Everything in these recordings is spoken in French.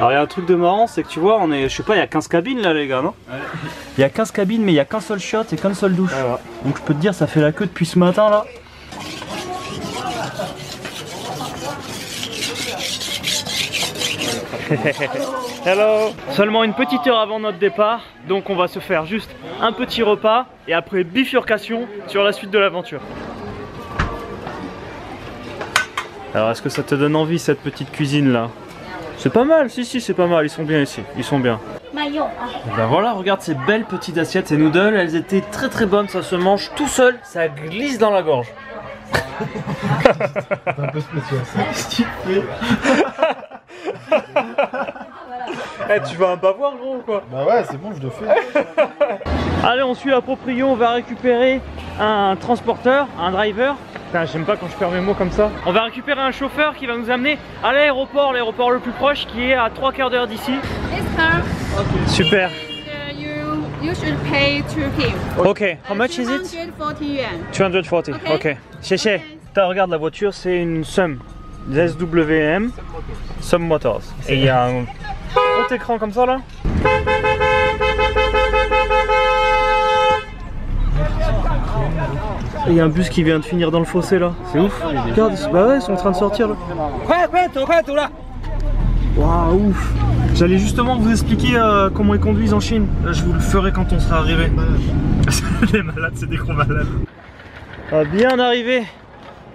Alors il y a un truc de marrant, c'est que tu vois, on est, je sais pas, il y a 15 cabines là les gars, non? Ouais. Il y a 15 cabines mais il y a qu'un seul shot et qu'une seule douche. Voilà. Donc je peux te dire, ça fait la queue depuis ce matin là. Hello. Seulement une petite heure avant notre départ, donc on va se faire juste un petit repas et après bifurcation sur la suite de l'aventure. Alors est-ce que ça te donne envie cette petite cuisine là? C'est pas mal, si c'est pas mal, ils sont bien ici, ils sont bien. Ben voilà, regarde ces belles petites assiettes, ces noodles, elles étaient très très bonnes, ça se mange tout seul, ça glisse dans la gorge. C'est un peu spécial ça. Eh, tu vas un bavoir gros ou quoi? Bah ouais, c'est bon, je le fais. Allez, on suit la proprio, on va récupérer un transporteur, un driver. Putain, j'aime pas quand je perds mes mots comme ça. On va récupérer un chauffeur qui va nous amener à l'aéroport, l'aéroport le plus proche qui est à 3/4 d'heure d'ici. Okay. Super. You should pay to him. Ok, how much is it? 240 yuan. 240, ok. Chéché, regarde la voiture, c'est une SUM. SWM, SUM Motors. Et il y a un gros écran comme ça là. Et il y a un bus qui vient de finir dans le fossé là, c'est ouf. Regarde, bah ouais, ils sont en train de sortir là. Waouh, ouf. J'allais justement vous expliquer comment ils conduisent en Chine. Je vous le ferai quand on sera arrivé. Les malades, c'est des gros malades. Bien arrivé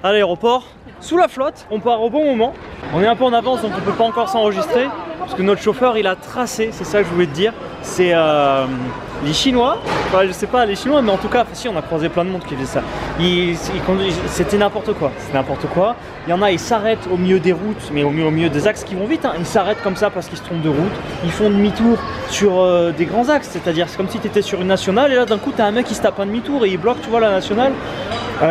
à l'aéroport, sous la flotte, on part au bon moment. On est un peu en avance donc on peut pas encore s'enregistrer. Parce que notre chauffeur il a tracé, c'est ça que je voulais te dire. C'est les Chinois, enfin, je sais pas les Chinois mais en tout cas, si on a croisé plein de monde qui faisait ça. C'était n'importe quoi, c'est n'importe quoi. Il y en a, ils s'arrêtent au milieu des routes, mais au milieu des axes qui vont vite. Hein. Ils s'arrêtent comme ça parce qu'ils se trompent de route. Ils font demi-tour sur des grands axes, c'est-à-dire c'est comme si tu étais sur une nationale et là d'un coup tu as un mec qui se tape un demi-tour et il bloque, tu vois, la nationale.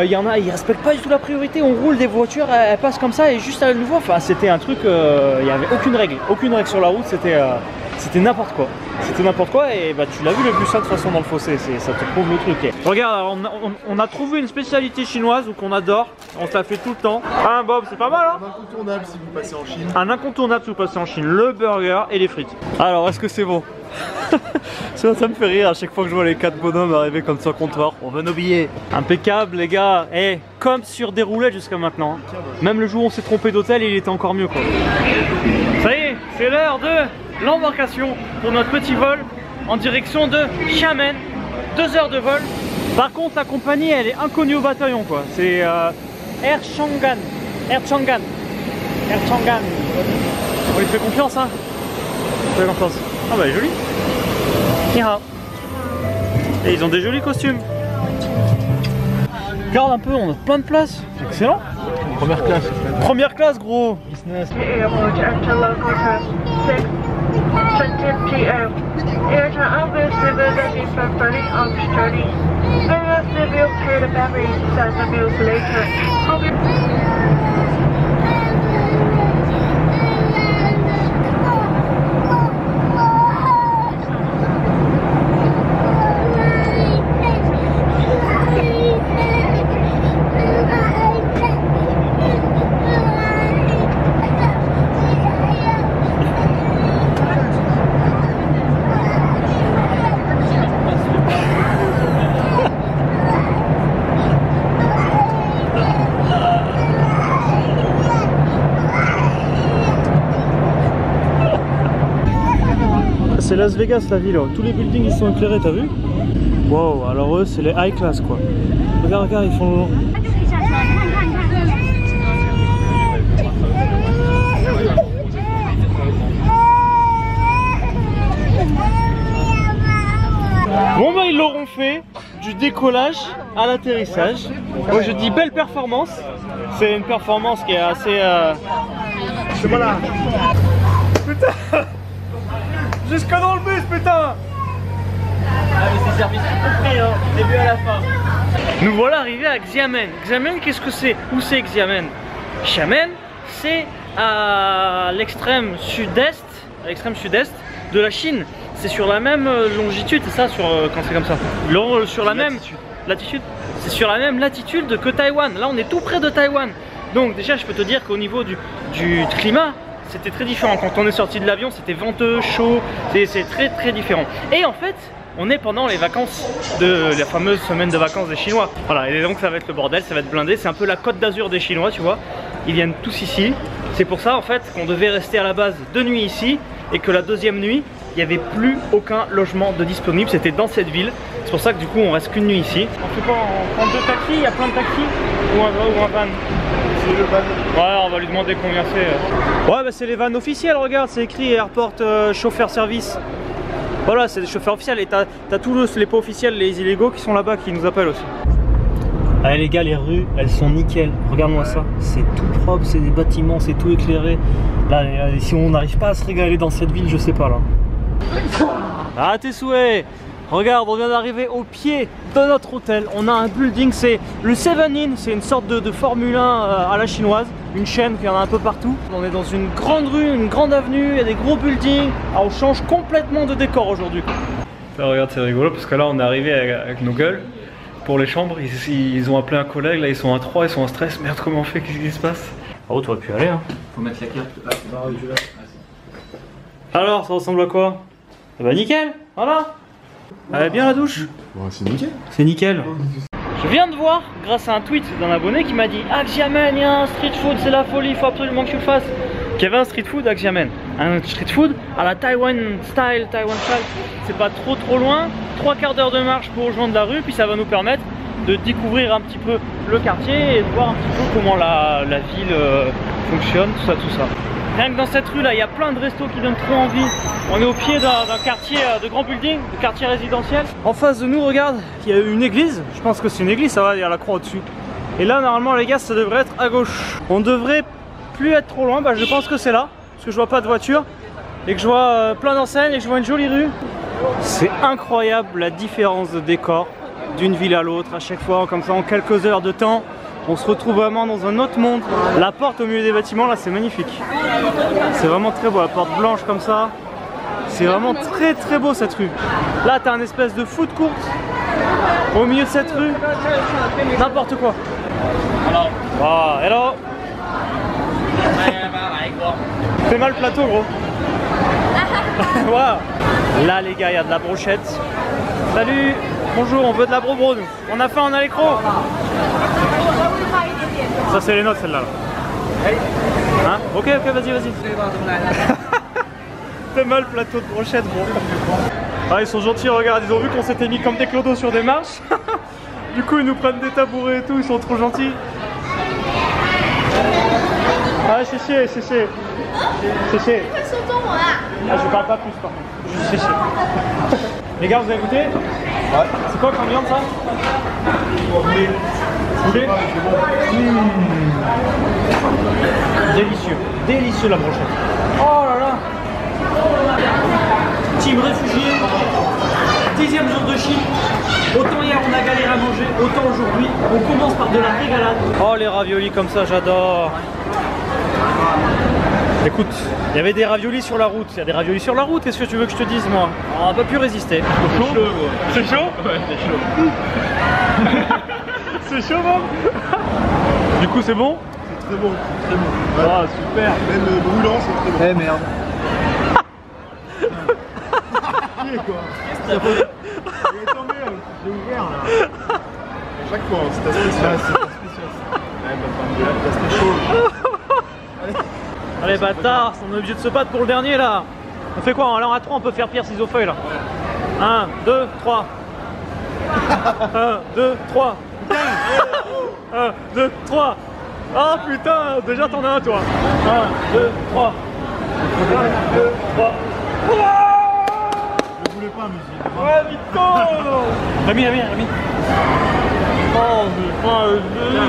Il y en a, ils respectent pas du tout la priorité. On roule des voitures, elles passent comme ça et juste à nouveau. Enfin, c'était un truc, il n'y avait aucune règle sur la route. C'était n'importe quoi. C'était n'importe quoi et bah tu l'as vu le bus de toute façon dans le fossé, ça te prouve le truc. Regarde, on a trouvé une spécialité chinoise qu'on adore, on se la fait tout le temps. Ah Bob, c'est pas mal hein. Un incontournable si vous passez en Chine. Un incontournable si vous passez en Chine, le burger et les frites. Alors est-ce que c'est bon? Ça me fait rire à chaque fois que je vois les 4 bonhommes arriver comme ça au comptoir. On veut nos billets. Impeccable les gars, et comme sur des roulettes jusqu'à maintenant. Même le jour où on s'est trompé d'hôtel, il était encore mieux quoi. Ça y est, c'est l'heure de l'embarcation pour notre petit vol en direction de Xiamen. 2 heures de vol. Par contre la compagnie elle est inconnue au bataillon quoi. C'est Air Chang'an. Air Chang'an. Air Chang'an. On lui fait confiance hein. On fait confiance. Ah bah joli. Et ils ont des jolis costumes. Regarde un peu, on a plein de places. Excellent. Première classe. Première classe gros. Business. C'est Las Vegas la ville, tous les buildings ils sont éclairés, t'as vu? Wow, alors eux c'est les high class quoi. Regarde, ils font... Bon bah ils l'auront fait, du décollage à l'atterrissage. Moi je dis belle performance. C'est une performance qui est assez... Je sais pas là. Putain. Jusque dans le bus, putain! Ah mais c'est service compris hein, début à la fin. Nous voilà arrivés à Xiamen. Xiamen, qu'est-ce que c'est? Où c'est Xiamen? Xiamen, c'est à l'extrême sud-est, de la Chine. C'est sur la même longitude, c'est ça, quand c'est comme ça. Sur la même latitude. C'est sur la même latitude que Taïwan. Là, on est tout près de Taïwan. Donc déjà, je peux te dire qu'au niveau du climat, c'était très différent. Quand on est sorti de l'avion, c'était venteux, chaud, c'est très très différent. Et en fait, on est pendant les vacances de la fameuse semaine de vacances des Chinois. Voilà, et donc ça va être le bordel, ça va être blindé. C'est un peu la Côte d'Azur des Chinois, tu vois. Ils viennent tous ici. C'est pour ça en fait qu'on devait rester à la base 2 nuits ici et que la deuxième nuit, il n'y avait plus aucun logement de disponible. C'était dans cette ville. C'est pour ça que du coup on reste qu'une nuit ici. On fait quoi? On prend 2 taxis? Il y a plein de taxis? Ou un van? C'est le van. Ouais, on va lui demander combien c'est. Ouais, bah c'est les vannes officielles, regarde, c'est écrit Airport Chauffeur Service. Voilà, c'est des chauffeurs officiels et t'as tous les pas officiels, les illégaux qui sont là-bas qui nous appellent aussi. Allez les gars, les rues, elles sont nickel. Regarde-moi ça, c'est tout propre, c'est des bâtiments, c'est tout éclairé. Là, si on n'arrive pas à se régaler dans cette ville, je sais pas là. Ah, tes souhaits. Regarde, on vient d'arriver au pied de notre hôtel. On a un building, c'est le 7-in, c'est une sorte de Formule 1 à la chinoise. Une chaîne qui en a un peu partout. On est dans une grande rue, une grande avenue, il y a des gros buildings. Ah, on change complètement de décor aujourd'hui. Regarde, c'est rigolo parce que là on est arrivé avec nos gueules pour les chambres. Ils ont appelé un collègue, là ils sont à 3, ils sont en stress. Merde, comment on fait? Qu'est-ce qui se passe? Oh, t'aurais pu aller hein. Faut mettre la carte. Alors, ça ressemble à quoi? Bah nickel, voilà. Elle est bien la douche? Ouais, c'est nickel. C'est nickel. Je viens de voir, grâce à un tweet d'un abonné qui m'a dit « Ah, Xiamen, il y a un street food, c'est la folie, il faut absolument que tu le fasses !» Qu'il y avait un street food à Xiamen. Un street food à la Taiwan style, c'est pas trop loin, 3/4 d'heure de marche pour rejoindre la rue, puis ça va nous permettre de découvrir un petit peu le quartier et de voir un petit peu comment la ville fonctionne, tout ça. Rien que dans cette rue là, il y a plein de restos qui donnent trop envie. On est au pied d'un quartier de grands buildings, de quartier résidentiel. En face de nous, regarde, il y a une église. Je pense que c'est une église, ça va, il y a la croix au-dessus. Et là, normalement, les gars, ça devrait être à gauche. On devrait plus être trop loin, bah je pense que c'est là. Parce que je vois pas de voiture. Et que je vois plein d'enseignes et que je vois une jolie rue. C'est incroyable la différence de décor d'une ville à l'autre. À chaque fois, comme ça, en quelques heures de temps. On se retrouve vraiment dans un autre monde. La porte au milieu des bâtiments, là, c'est magnifique. C'est vraiment très beau, la porte blanche comme ça. C'est vraiment très beau cette rue. Là, t'as un espèce de food court au milieu de cette rue. N'importe quoi. Wow, hello. Fais mal le plateau, gros. Wow. Là, les gars, il y a de la brochette. Salut. Bonjour, on veut de la bro-bro, nous. On a faim, on a les crocs. Ça c'est les notes celle-là. Hein? Ok, vas-y. T'es mal le plateau de brochette, gros. Ah, ils sont gentils, regarde, ils ont vu qu'on s'était mis comme des clodos sur des marches. Du coup, ils nous prennent des tabourets et tout, ils sont trop gentils. Ah, c'est chéché. Ah, je parle pas plus par contre. Juste chéché. Les gars, vous avez goûté? Ouais. C'est quoi comme viande ça? Poulet. Délicieux la brochette. Oh là là. Team réfugié, 10e jour de Chine. Autant hier on a galéré à manger, autant aujourd'hui on commence par de la régalade. Oh les raviolis comme ça, j'adore. Écoute, il y avait des raviolis sur la route, il y a des raviolis sur la route, qu'est-ce que tu veux que je te dise moi? On n'a pas pu résister. C'est chaud? Ouais, c'est chaud. C'est chaud, même. Du coup, c'est bon? C'est très bon. Ouais. Ah, super. Même brûlant, c'est très bon. Eh merde. Chier, quoi. Mais tant mieux, j'ai ouvert là. À chaque fois, c'était spécial. C'était chaud. Allez, bâtard, on est obligé de se battre pour le dernier là. On fait quoi? Alors à 3, on peut faire pierre, ciseaux, feuille là. 1, 2, 3. 1, 2, 3. 1, 2, 3. Ah putain, déjà t'en as un toi. 1, 2, 3. 1, 2, 3. Je voulais pas, musique. Ouais, vite. Rémi. Oh,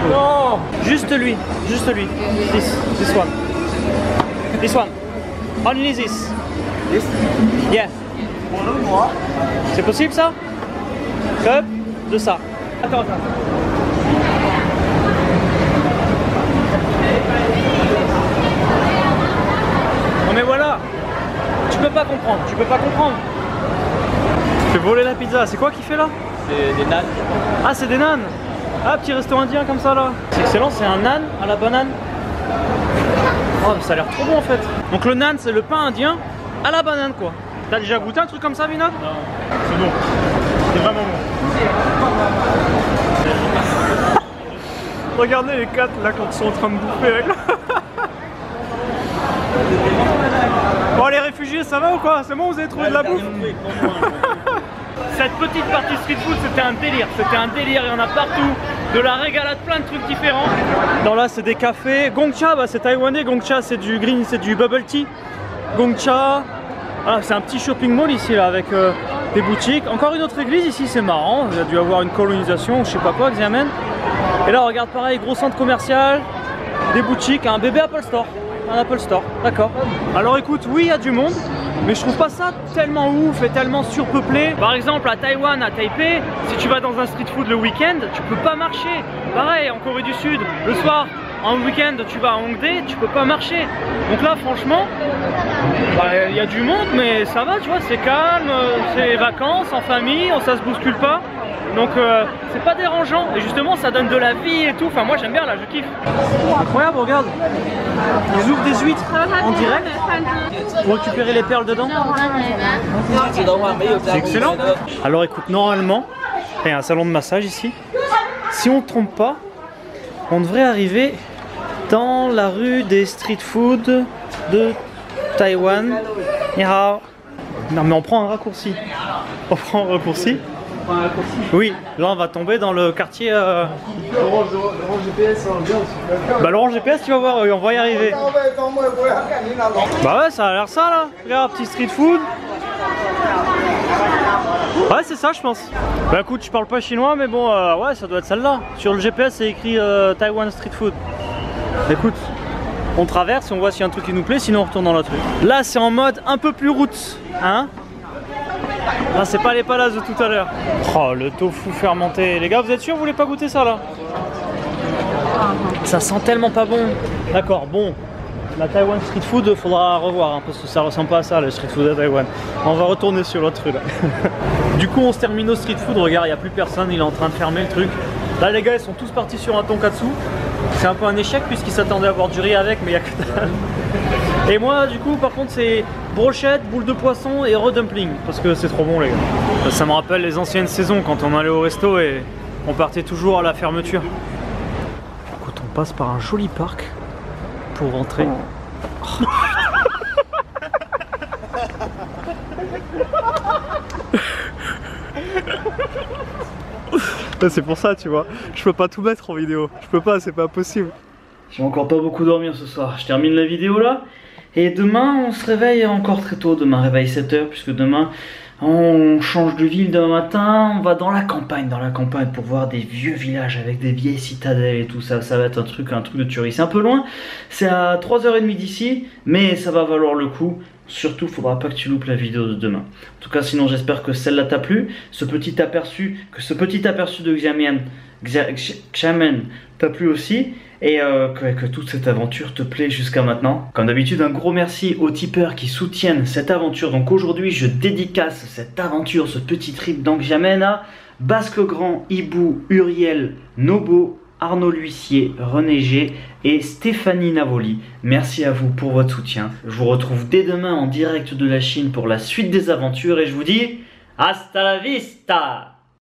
non. Juste lui. This one. Only this. This? Yeah. C'est possible ça? Cup de ça. Attends. Non mais voilà. Tu peux pas comprendre. Tu fais voler la pizza. C'est quoi qu'il fait là? C'est des nattes. Ah, c'est des nanes. Ah, petit resto indien comme ça là. C'est excellent, c'est un nan à la banane. Oh, ça a l'air trop bon en fait. Donc le naan, c'est le pain indien à la banane quoi. T'as déjà goûté un truc comme ça, Vinod? Non. C'est bon. C'est vraiment bon. Regardez les 4 là quand ils sont en train de bouffer avec. Bon les réfugiés, ça va ou quoi? C'est bon, vous avez trouvé de la bouffe? Cette petite partie street food, c'était un délire. C'était un délire, il y en a partout. De la régalade, plein de trucs différents. Non, là c'est des cafés. Gongcha, bah, c'est taïwanais. Gongcha, c'est du green, c'est du bubble tea. Gongcha. Ah, c'est un petit shopping mall ici là avec des boutiques. Encore une autre église ici, c'est marrant. Il y a dû avoir une colonisation, je sais pas quoi, qui amène. Et là, regarde pareil, gros centre commercial, des boutiques, un bébé Apple Store. Un Apple Store, d'accord. Alors écoute, oui, il y a du monde, mais je trouve pas ça tellement ouf et tellement surpeuplé. Par exemple, à Taïwan, à Taipei, si tu vas dans un street food le week-end, tu peux pas marcher. Pareil, en Corée du Sud, le soir, en week-end, tu vas à Hongdae, tu peux pas marcher. Donc là, franchement, il y a du monde, mais ça va, tu vois, c'est calme, c'est vacances, en famille, ça se bouscule pas. Donc c'est pas dérangeant et justement ça donne de la vie et tout. Enfin moi j'aime bien là, je kiffe. Incroyable, regarde. Ils ouvrent des huîtres en direct pour récupérer les perles dedans. C'est excellent. Alors écoute, normalement, il y a un salon de massage ici. Si on ne trompe pas, on devrait arriver dans la rue des street food de Taïwan. Ni hao. Non mais on prend un raccourci. On prend un raccourci. Oui, là on va tomber dans le quartier. L'orange GPS, ça va bien aussi. Bah l'orange GPS, tu vas voir, on va y arriver. Bah ouais, ça a l'air ça là. Regarde, petit street food. Ouais, c'est ça, je pense. Bah écoute, je parle pas chinois, mais bon, ouais, ça doit être celle-là. Sur le GPS, c'est écrit Taiwan Street Food. Écoute, on traverse, on voit s'il y a un truc qui nous plaît, sinon on retourne dans l'autre rue. Là, c'est en mode un peu plus route, hein. Là, c'est pas les palaces de tout à l'heure. Oh, le tofu fermenté. Les gars, vous êtes sûrs, vous voulez pas goûter ça là? Ça sent tellement pas bon. D'accord, bon. La Taiwan Street Food, faudra revoir hein, parce que ça ressemble pas à ça le street food à Taïwan. On va retourner sur l'autre rue là. Du coup on se termine au street food, regarde il n'y a plus personne, il est en train de fermer le truc. Là les gars ils sont tous partis sur un tonkatsu. C'est un peu un échec puisqu'ils s'attendaient à avoir du riz avec mais il n'y a que dalle. Et moi du coup par contre c'est brochette, boule de poisson et redumpling parce que c'est trop bon les gars. Ça me rappelle les anciennes saisons quand on allait au resto et on partait toujours à la fermeture. Écoute on passe par un joli parc pour rentrer. Oh. C'est pour ça tu vois, je peux pas tout mettre en vidéo, je peux pas, c'est pas possible. J'ai encore pas beaucoup dormi ce soir, je termine la vidéo là. Et demain on se réveille encore très tôt, demain réveil 7h puisque demain on change de ville demain matin, on va dans la campagne pour voir des vieux villages avec des vieilles citadelles et tout ça, ça va être un truc de tuerie. C'est un peu loin, c'est à 3h30 d'ici, mais ça va valoir le coup. Surtout, faudra pas que tu loupes la vidéo de demain. En tout cas, sinon j'espère que celle-là t'a plu, ce petit aperçu de Xiamen t'a plu aussi. Et que toute cette aventure te plaît jusqu'à maintenant. Comme d'habitude, un gros merci aux tipeurs qui soutiennent cette aventure. Donc aujourd'hui, je dédicace cette aventure, ce petit trip dans Xiamen à Basque Grand, Ibou, Uriel, Nobo, Arnaud L'Huissier, René G et Stéphanie Navoli. Merci à vous pour votre soutien. Je vous retrouve dès demain en direct de la Chine pour la suite des aventures et je vous dis hasta la vista!